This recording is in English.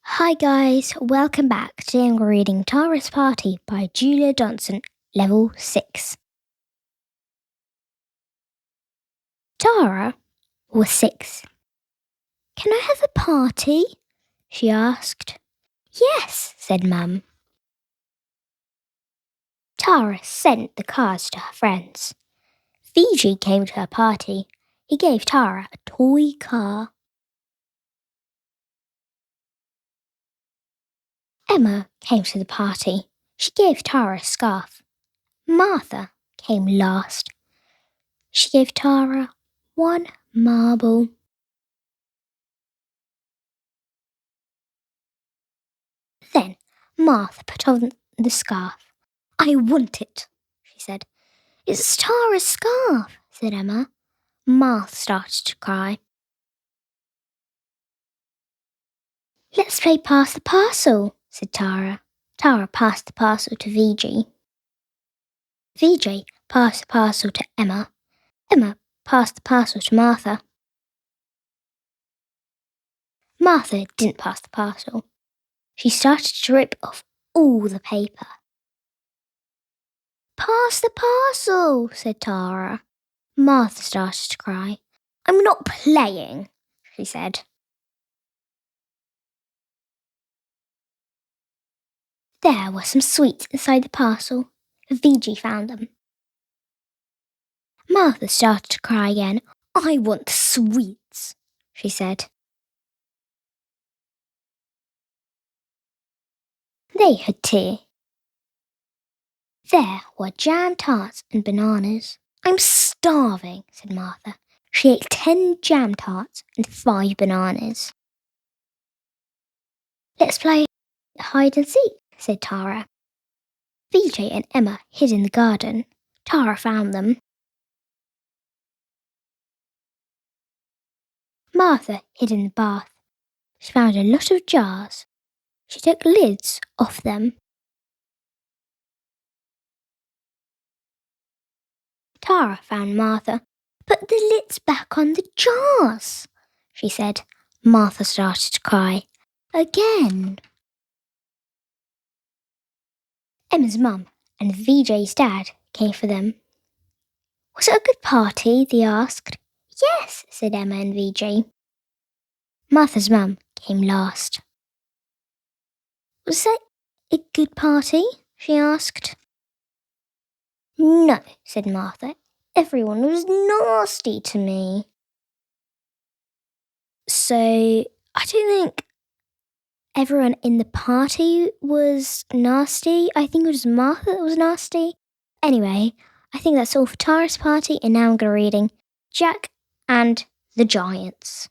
Hi guys, welcome back. Today I'm reading Tara's Party by Julia Donaldson, Level 6. Tara was 6. "Can I have a party?" she asked. "Yes," said Mum. Tara sent the cards to her friends. Fiji came to her party. He gave Tara a toy car. Emma came to the party. She gave Tara a scarf. Martha came last. She gave Tara one marble. Then Martha put on the scarf. "I want it," she said. "It's Tara's scarf," said Emma. Martha started to cry. "Let's play pass the parcel," said Tara. Tara passed the parcel to VJ. VJ passed the parcel to Emma. Emma passed the parcel to Martha. Martha didn't pass the parcel. She started to rip off all the paper. "Pass the parcel," said Tara. Martha started to cry. "I'm not playing," she said. There were some sweets inside the parcel. VG found them. Martha started to cry again. "I want sweets," she said. They had tea. There were jam tarts and bananas. "I'm starving," said Martha. She ate 10 jam tarts and 5 bananas. "Let's play hide and seek," said Tara. VJ and Emma hid in the garden. Tara found them. Martha hid in the bath. She found a lot of jars. She took lids off them. Tara found Martha. "Put the lids back on the jars," she said. Martha started to cry. Again. Emma's mum and VJ's dad came for them. "Was it a good party?" they asked. "Yes," said Emma and VJ. Martha's mum came last. "Was that a good party?" she asked. "No," said Martha. "Everyone was nasty to me." So, I don't think everyone in the party was nasty. I think it was Martha that was nasty. Anyway, I think that's all for Tara's party, and now I'm going to reading Jack and the Giants.